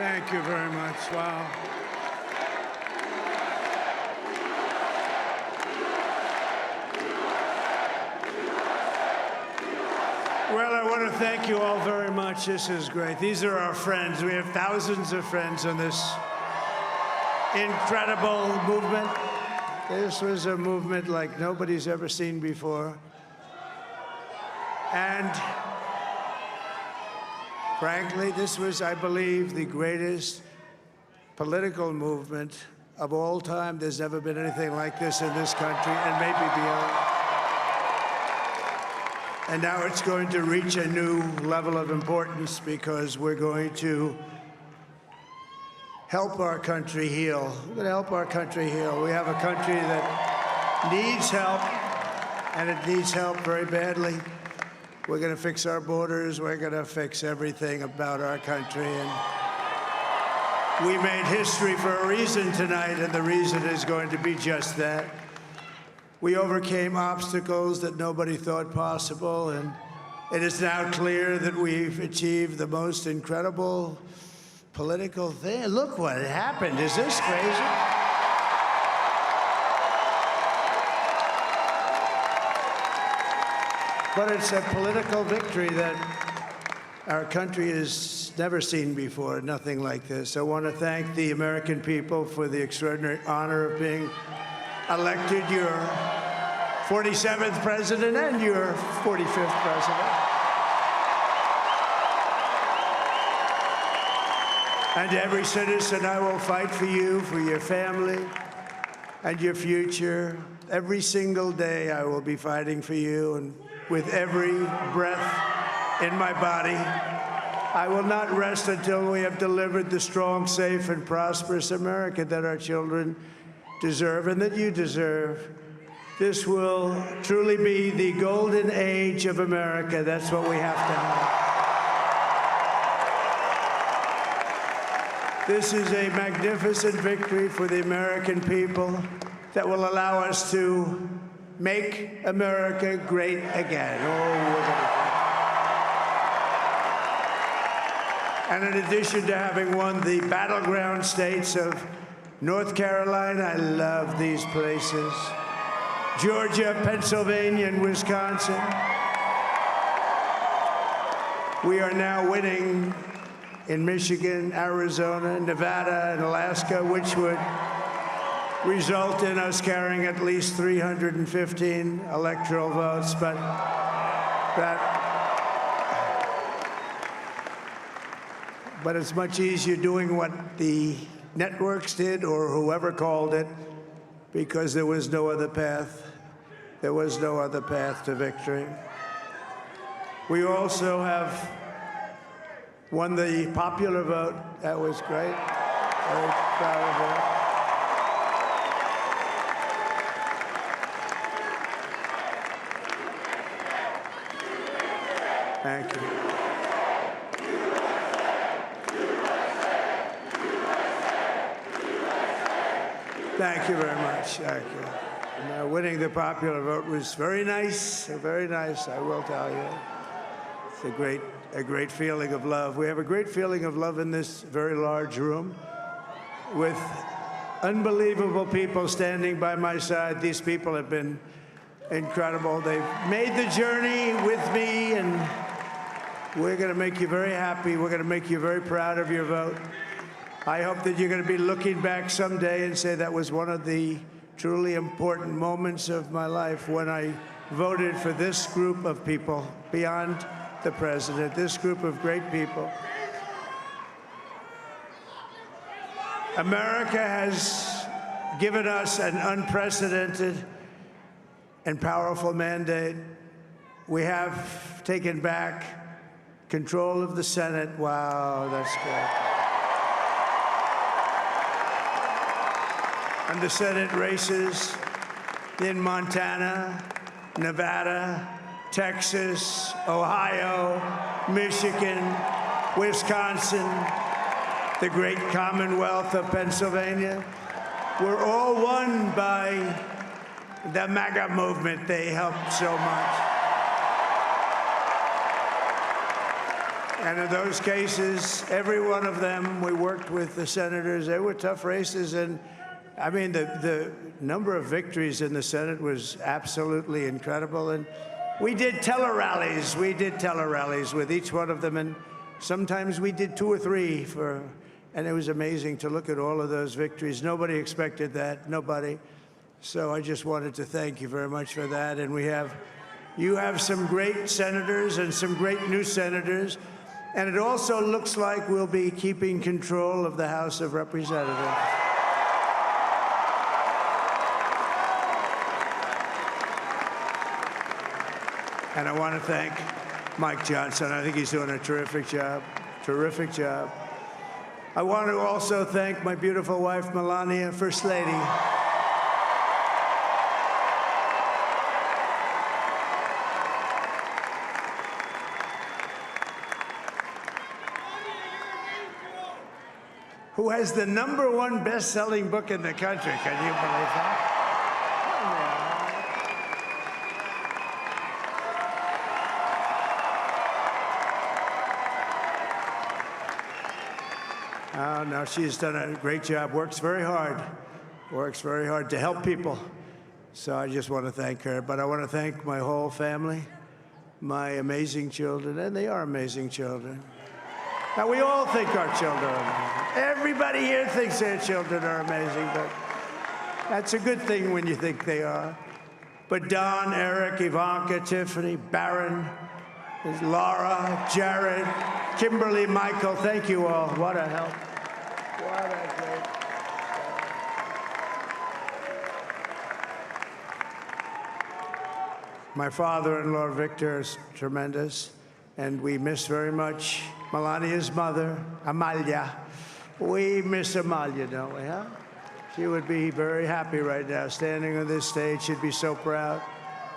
Thank you very much. Wow. Well, I want to thank you all very much. This is great. These are our friends. We have thousands of friends on this incredible movement. This was a movement like nobody's ever seen before. And frankly, this was, I believe, the greatest political movement of all time. There's never been anything like this in this country, and maybe beyond. And now it's going to reach a new level of importance because we're going to help our country heal. We're going to help our country heal. We have a country that needs help, and it needs help very badly. We're going to fix our borders. We're going to fix everything about our country. And we made history for a reason tonight, and the reason is going to be just that. We overcame obstacles that nobody thought possible, and it is now clear that we've achieved the most incredible political thing. Look what happened. Is this crazy? But it's a political victory that our country has never seen before, nothing like this. I want to thank the American people for the extraordinary honor of being elected your 47th president and your 45th president. And every citizen, I will fight for you, for your family, and your future. Every single day, I will be fighting for you, and with every breath in my body, I will not rest until we have delivered the strong, safe, and prosperous America that our children deserve and that you deserve. This will truly be the golden age of America. That's what we have to have. This is a magnificent victory for the American people that will allow us to make America great again. And in addition to having won the battleground states of North Carolina, I love these places, Georgia, Pennsylvania, and Wisconsin, we are now winning in Michigan, Arizona, Nevada, and Alaska, which would result in us carrying at least 315 electoral votes. But it's much easier doing what the networks did or whoever called it, because there was no other path. There was no other path to victory. We also have won the popular vote. That was great. Very proud of that. Thank you. Thank you very much. Thank you. And, winning the popular vote was very nice, I will tell you. It's a great feeling of love. We have a great feeling of love in this very large room with unbelievable people standing by my side. These people have been incredible. They've made the journey with me, and we're going to make you very happy. We're going to make you very proud of your vote. I hope that you're going to be looking back someday and say that was one of the truly important moments of my life when I voted for this group of people beyond the president, this group of great people. America has given us an unprecedented and powerful mandate. We have taken back control of the Senate. Wow, that's good. And the Senate races in Montana, Nevada, Texas, Ohio, Michigan, Wisconsin, the great Commonwealth of Pennsylvania, were all won by the MAGA movement. They helped so much. And in those cases, every one of them, we worked with the senators. They were tough races. And I mean, the number of victories in the Senate was absolutely incredible. And we did tele-rallies. We did tele-rallies with each one of them. And sometimes we did 2 or 3 and it was amazing to look at all of those victories. Nobody expected that, nobody. So I just wanted to thank you very much for that. And you have some great senators and some great new senators. And it also looks like we'll be keeping control of the House of Representatives. And I want to thank Mike Johnson. I think he's doing a terrific job, terrific job. I want to also thank my beautiful wife, Melania, First Lady. Who has the #1 best-selling book in the country. Can you believe that? Oh, no, she's done a great job, works very hard to help people. So I just want to thank her. But I want to thank my whole family, my amazing children, and they are amazing children. Now, we all think our children are amazing. Everybody here thinks their children are amazing, but that's a good thing when you think they are. But Don, Eric, Ivanka, Tiffany, Barron, Laura, Jared, Kimberly, Michael, thank you all. What a help. What a great help. My father-in-law, Victor, is tremendous, and we miss very much Melania's mother, Amalia. We miss Amalia, don't we, huh? She would be very happy right now, standing on this stage. She'd be so proud.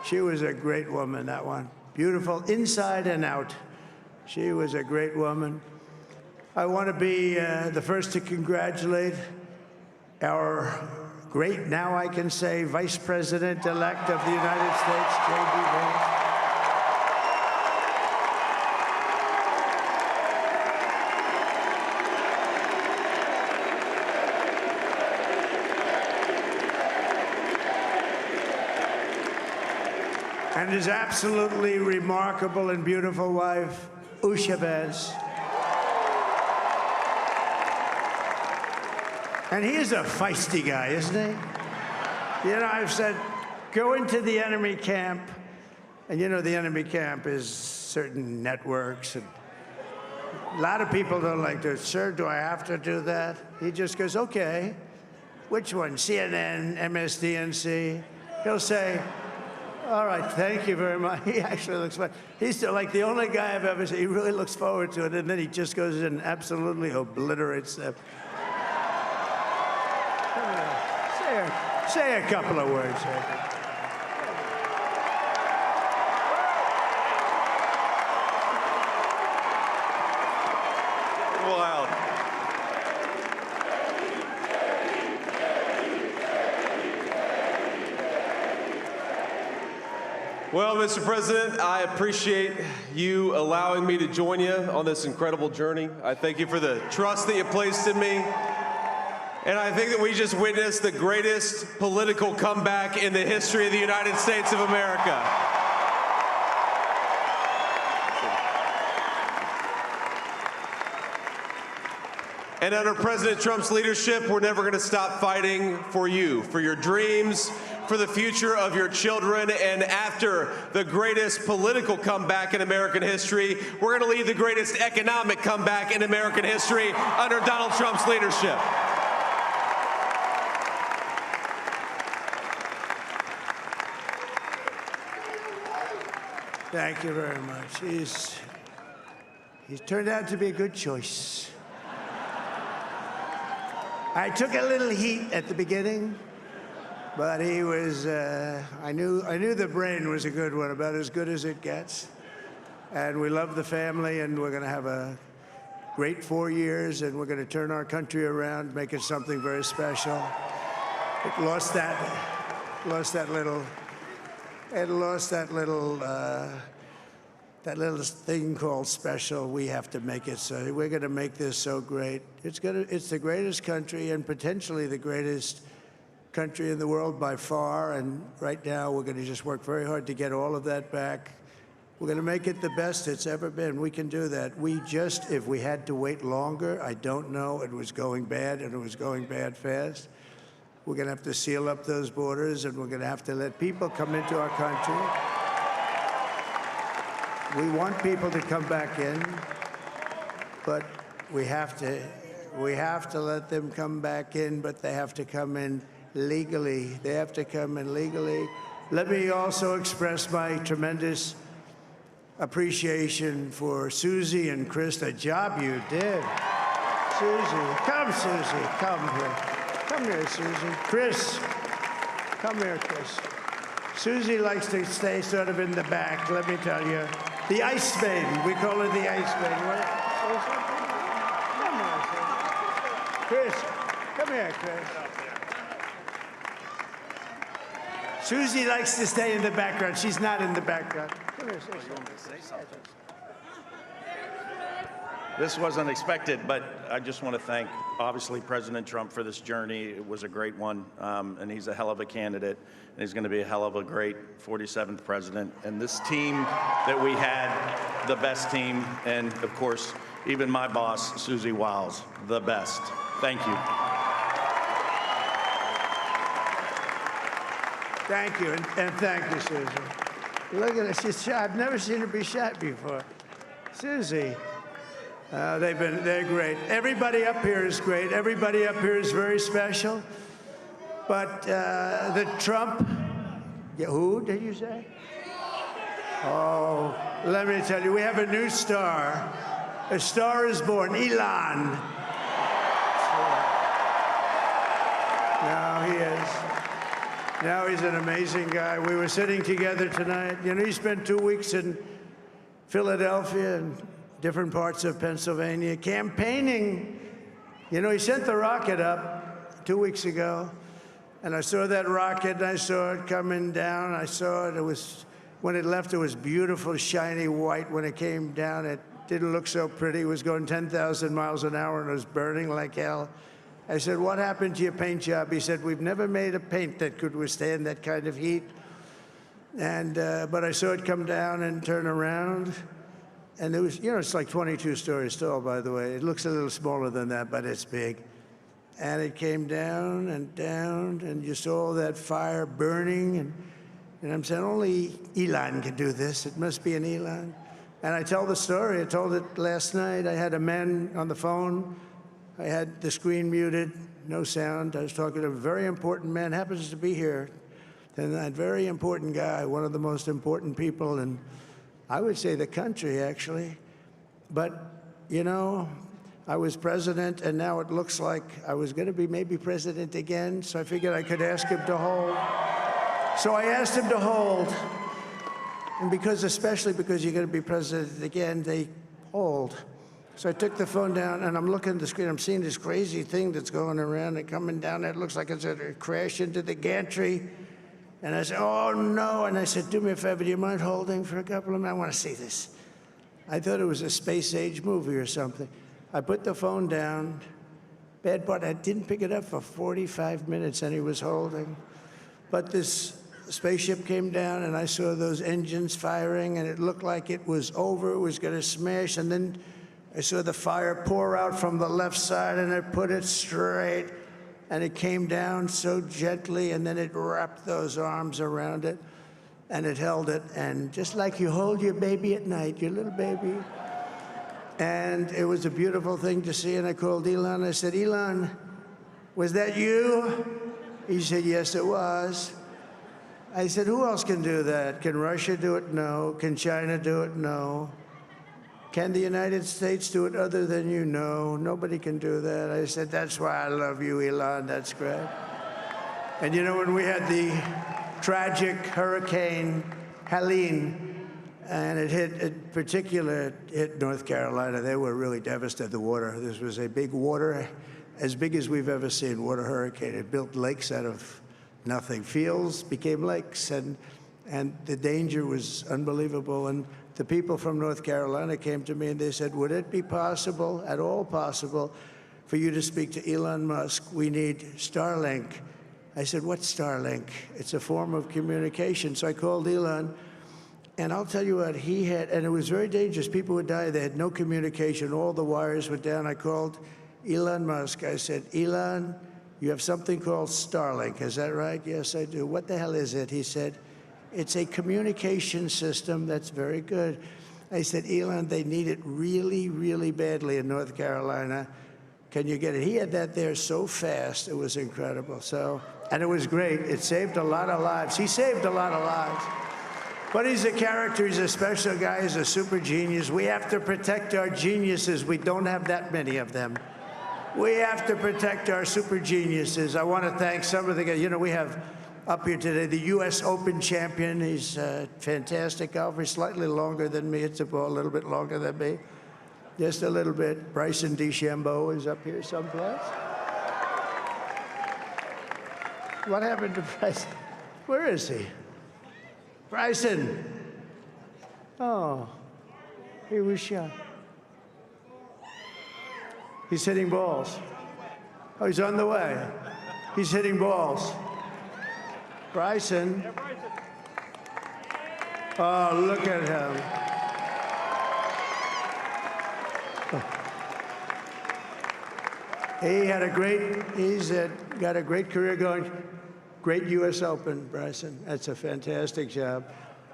She was a great woman, that one. Beautiful inside and out. She was a great woman. I want to be the first to congratulate our great, now I can say, Vice President-elect of the United States, J.D. Vance. And his absolutely remarkable and beautiful wife, Usha Vance. And he is a feisty guy, isn't he? You know, I've said, go into the enemy camp, and you know the enemy camp is certain networks, and a lot of people don't like to, sir, do I have to do that? He just goes, okay, which one, CNN, MSDNC? He'll say, all right, thank you very much. He actually looks fun. He's like the only guy I've ever seen. He really looks forward to it, and then he just goes in and absolutely obliterates them. Say a couple of words. Wow. Well, Mr. President, I appreciate you allowing me to join you on this incredible journey. I thank you for the trust that you placed in me. And I think that we just witnessed the greatest political comeback in the history of the United States of America. And under President Trump's leadership, we're never going to stop fighting for you, for your dreams, for the future of your children. And after the greatest political comeback in American history, we're going to lead the greatest economic comeback in American history under Donald Trump's leadership. Thank you very much. He's turned out to be a good choice. I took a little heat at the beginning, but he was, I knew the brain was a good one, about as good as it gets. And we love the family, and we're going to have a great 4 years, and we're going to turn our country around, make it something very special. It lost that little that little thing called special, we have to make it so. We're going to make this so great. It's the greatest country and potentially the greatest country in the world by far. And right now, we're going to just work very hard to get all of that back. We're going to make it the best it's ever been. We can do that. If we had to wait longer, I don't know. It was going bad, and it was going bad fast. We're going to have to seal up those borders, and we're going to have to let people come into our country. We want people to come back in, but we have to let them come back in, but they have to come in legally. They have to come in legally. Let me also express my tremendous appreciation for Susie and Chris, the job you did. Susie, come here. Come here, Susie. Chris, come here, Chris. Susie likes to stay sort of in the back, let me tell you. The Ice Maiden, we call her the Ice Maiden. Come here, Chris. Come here, Chris. Susie likes to stay in the background. She's not in the background. Come here, say something. This wasn't expected, but I just want to thank, obviously, President Trump for this journey. It was a great one, and he's a hell of a candidate, and he's going to be a hell of a great 47th president. And this team that we had, the best team, and, of course, even my boss, Susie Wiles, the best. Thank you. Thank you, and thank you, Susie. Look at her, she's shy. I've never seen her be shy before. Susie. They're great. Everybody up here is great. Everybody up here is very special. But the Trump, who did you say? Oh, let me tell you, we have a new star. A star is born, Elon. Now he is. Now he's an amazing guy. We were sitting together tonight. You know, he spent 2 weeks in Philadelphia and different parts of Pennsylvania campaigning. You know, he sent the rocket up 2 weeks ago, and I saw that rocket, and I saw it coming down. I saw it. It was, when it left, it was beautiful, shiny white. When it came down, it didn't look so pretty. It was going 10,000 miles an hour, and it was burning like hell. I said, what happened to your paint job? He said, we've never made a paint that could withstand that kind of heat. And but I saw it come down and turn around. And it was, you know, it's like 22 stories tall, by the way. It looks a little smaller than that, but it's big. And it came down, and you saw that fire burning. And I'm saying, only Elon can do this. It must be an Elon. And I tell the story. I told it last night. I had a man on the phone. I had the screen muted, no sound. I was talking to a very important man, happens to be here. And that very important guy, one of the most important people in, I would say, the country, actually. But, you know, I was president, and now it looks like I was going to be maybe president again, so I figured I could ask him to hold. So I asked him to hold. And especially because you're going to be president again, they hold. So I took the phone down, and I'm looking at the screen. I'm seeing this crazy thing that's going around and coming down. It looks like it's going to crash into the gantry. And I said, oh, no. And I said, do me a favor, do you mind holding for a couple of minutes? I want to see this. I thought it was a space-age movie or something. I put the phone down. Bad part, I didn't pick it up for 45 minutes, and he was holding. But this spaceship came down, and I saw those engines firing, and it looked like it was over. It was going to smash. And then I saw the fire pour out from the left side, and I put it straight. And it came down so gently, and then it wrapped those arms around it, and it held it. And just like you hold your baby at night, your little baby. And it was a beautiful thing to see. And I called Elon. I said, Elon, was that you? He said, yes, it was. I said, who else can do that? Can Russia do it? No. Can China do it? No. Can the United States do it other than you? No, nobody can do that. I said, that's why I love you, Elon. That's great. And you know, when we had the tragic Hurricane Helene, and it hit North Carolina, they were really devastated, the water. This was a big water, as big as we've ever seen, water hurricane. It built lakes out of nothing. Fields became lakes, and And the danger was unbelievable. And the people from North Carolina came to me and they said, would it be possible, at all possible, for you to speak to Elon Musk? We need Starlink. I said, what's Starlink? It's a form of communication. So I called Elon, and I'll tell you what, he had, and it was very dangerous. People would die. They had no communication. All the wires were down. I called Elon Musk. I said, Elon, you have something called Starlink. Is that right? Yes, I do. What the hell is it? He said, it's a communication system that's very good. I said, Elon, they need it really, really badly in North Carolina. Can you get it? He had that there so fast. It was incredible. So, and it was great. It saved a lot of lives. He saved a lot of lives. But he's a character. He's a special guy. He's a super genius. We have to protect our geniuses. We don't have that many of them. We have to protect our super geniuses. I want to thank some of the guys. You know, we have up here today the U.S. Open champion. He's a fantastic golfer. He's slightly longer than me. It's a little bit longer than me. Just a little bit. Bryson DeChambeau is up here someplace. What happened to Bryson? Where is he? Bryson. Oh, he was shot. He's hitting balls. Oh, he's on the way. He's hitting balls. Bryson. Oh, look at him. He had a great, got a great career going. Great U.S. Open, Bryson. That's a fantastic job.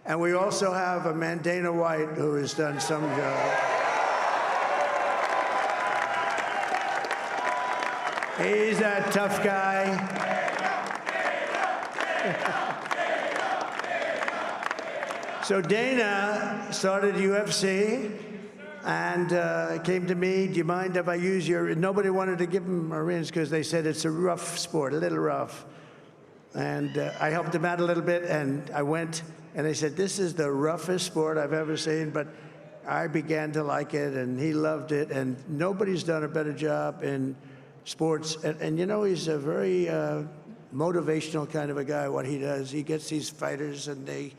And we also have a man, Dana White, who has done some job. He's a tough guy. So Dana started UFC and came to me, do you mind if I use your, nobody wanted to give him Marines because they said it's a rough sport, a little rough. And I helped him out a little bit, and I went, and I said, this is the roughest sport I've ever seen, but I began to like it, and he loved it, and nobody's done a better job in sports. And you know, he's a very motivational kind of a guy, what he does. He gets these fighters, and they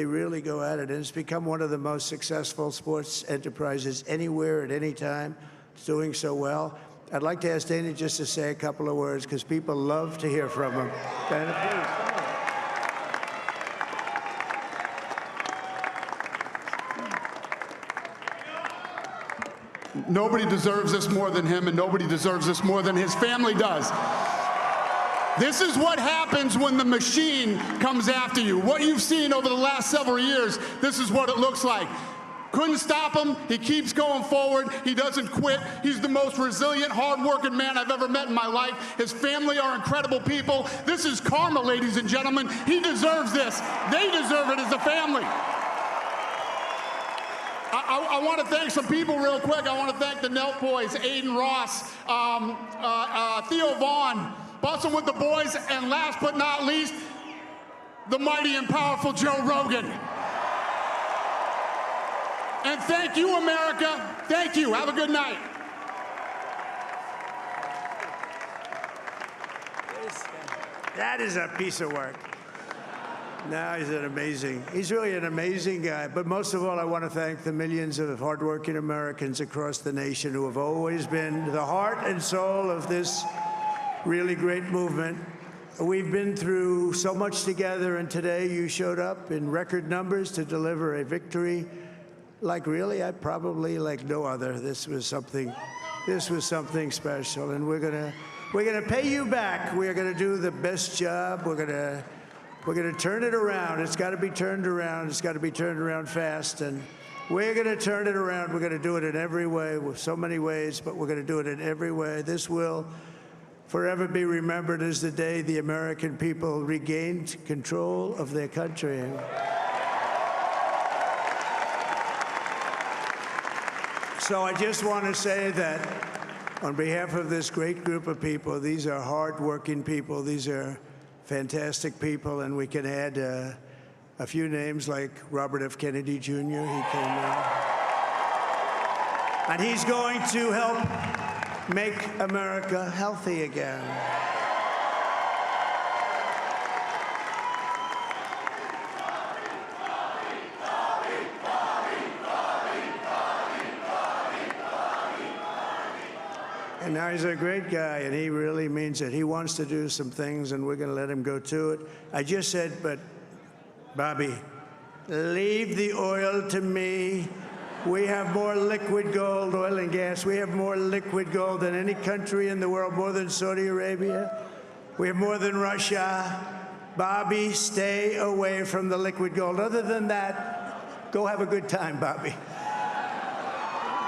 really go at it, and it's become one of the most successful sports enterprises anywhere at any time. It's doing so well. I'd like to ask Dana just to say a couple of words, because people love to hear from him. Dana, please. Nobody deserves this more than him, and nobody deserves this more than his family does. This is what happens when the machine comes after you. What you've seen over the last several years, this is what it looks like. Couldn't stop him. He keeps going forward. He doesn't quit. He's the most resilient, hard-working man I've ever met in my life. His family are incredible people. This is karma, ladies and gentlemen. He deserves this. They deserve it as a family. I want to thank some people real quick. I want to thank the Nelt boys, Aiden Ross, Theo Vaughn, Bussin' with the boys, and last but not least, the mighty and powerful Joe Rogan. And thank you, America. Thank you. Have a good night. that is a piece of work. No, he's really an amazing guy. But most of all, I want to thank the millions of hardworking Americans across the nation who have always been the heart and soul of this really great movement. We've been through so much together, and today you showed up in record numbers to deliver a victory like probably like no other. This was something special, and we're gonna pay you back. We're gonna do the best job. We're gonna turn it around. It's got to be turned around. It's got to be turned around fast, and we're gonna turn it around. We're gonna do it in every way, with so many ways, but we're gonna do it in every way. This will forever be remembered as the day the American people regained control of their country. So I just want to say that on behalf of this great group of people, these are hard-working people. These are fantastic people, and we can add a few names like Robert F. Kennedy Jr. He came in. And he's going to help make America healthy again. Now, he's a great guy, and he really means it. He wants to do some things, and we're going to let him go to it. I just said, but, Bobby, leave the oil to me. We have more liquid gold, oil and gas. We have more liquid gold than any country in the world, more than Saudi Arabia. We have more than Russia. Bobby, stay away from the liquid gold. Other than that, go have a good time, Bobby.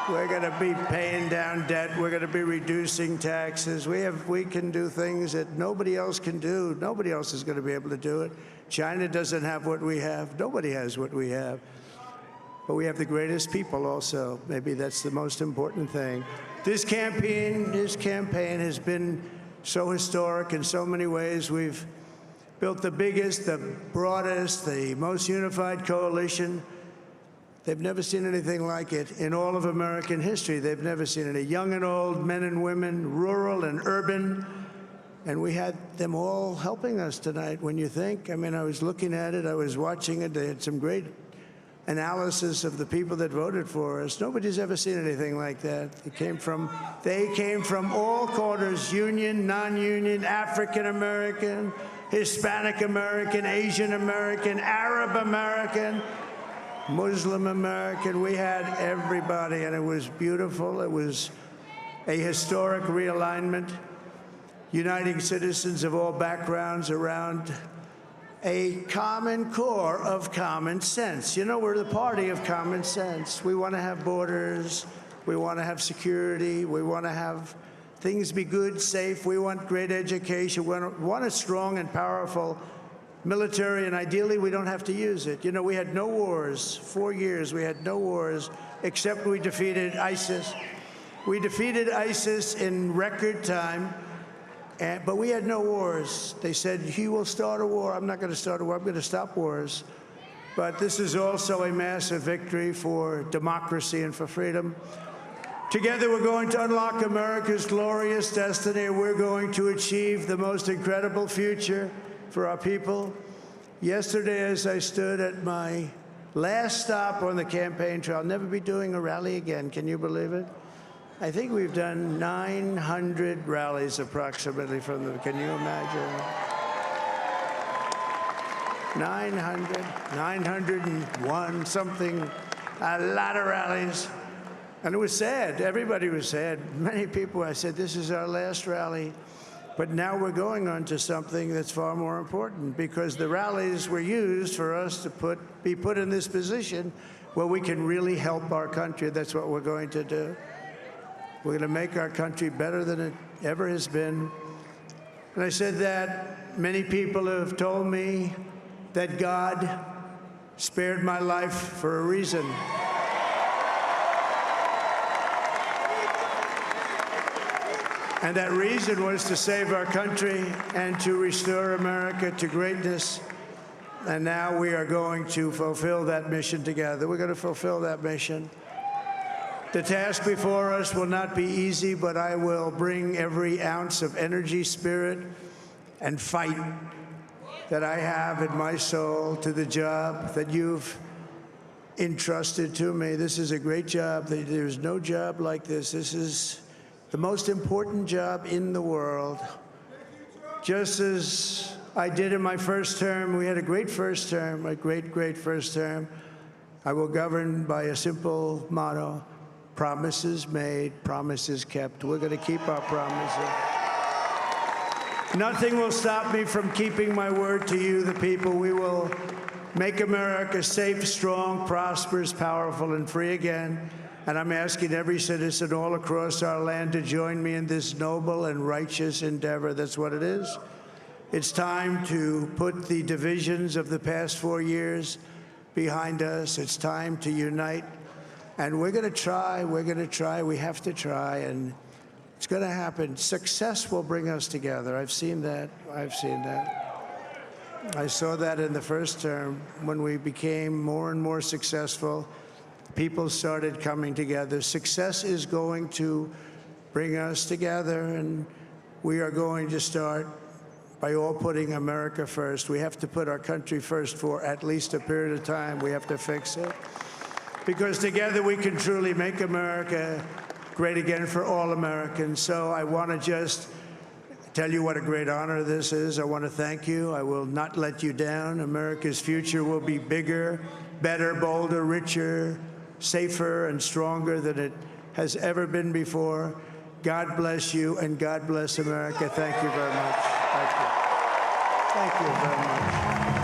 We're going to be paying down debt. We're going to be reducing taxes. We can do things that nobody else can do. Nobody else is going to be able to do it. China doesn't have what we have. Nobody has what we have. But we have the greatest people also. Maybe that's the most important thing. This campaign has been so historic in so many ways. We've built the biggest, the broadest, the most unified coalition. They've never seen anything like it in all of American history. They've never seen it. Young and old, men and women, rural and urban. And we had them all helping us tonight. When you think, I mean, I was looking at it, I was watching it. They had some great analysis of the people that voted for us. Nobody's ever seen anything like that. They came from all quarters, union, non-union, African American, Hispanic American, Asian American, Arab American, Muslim American. We had everybody, and it was beautiful. It was a historic realignment, uniting citizens of all backgrounds around a common core of common sense. You know, we're the party of common sense. We want to have borders. We want to have security. We want to have things be good, safe. We want great education. We want a strong and powerful military, and ideally, we don't have to use it. You know, we had no wars. 4 years, we had no wars, except we defeated ISIS. We defeated ISIS in record time, but we had no wars. They said, he will start a war. I'm not going to start a war. I'm going to stop wars. But this is also a massive victory for democracy and for freedom. Together, we're going to unlock America's glorious destiny. We're going to achieve the most incredible future for our people. Yesterday, as I stood at my last stop on the campaign trail, I'll never be doing a rally again. Can you believe it? I think we've done 900 rallies approximately from the, can you imagine? 901, something, a lot of rallies. And it was sad. Everybody was sad. Many people, I said, this is our last rally. But now we're going on to something that's far more important, because the rallies were used for us to be put in this position where we can really help our country. That's what we're going to do. We're going to make our country better than it ever has been. And I said that many people have told me that God spared my life for a reason. And that reason was to save our country and to restore America to greatness. And now we are going to fulfill that mission together. We're going to fulfill that mission. The task before us will not be easy, but I will bring every ounce of energy, spirit, and fight that I have in my soul to the job that you've entrusted to me. This is a great job. There's no job like this. This is the most important job in the world. Just as I did in my first term, we had a great first term, a great, great first term. I will govern by a simple motto: promises made, promises kept. We're going to keep our promises. Nothing will stop me from keeping my word to you, the people. We will make America safe, strong, prosperous, powerful, and free again. And I'm asking every citizen all across our land to join me in this noble and righteous endeavor. That's what it is. It's time to put the divisions of the past 4 years behind us. It's time to unite. And we're going to try. We're going to try. We have to try. And it's going to happen. Success will bring us together. I've seen that. I've seen that. I saw that in the first term when we became more and more successful. People started coming together. Success is going to bring us together, and we are going to start by all putting America first. We have to put our country first for at least a period of time. We have to fix it. Because together we can truly make America great again for all Americans. So I want to just tell you what a great honor this is. I want to thank you. I will not let you down. America's future will be bigger, better, bolder, richer, safer, and stronger than it has ever been before. God bless you, and God bless America. Thank you very much. Thank you. Thank you very much.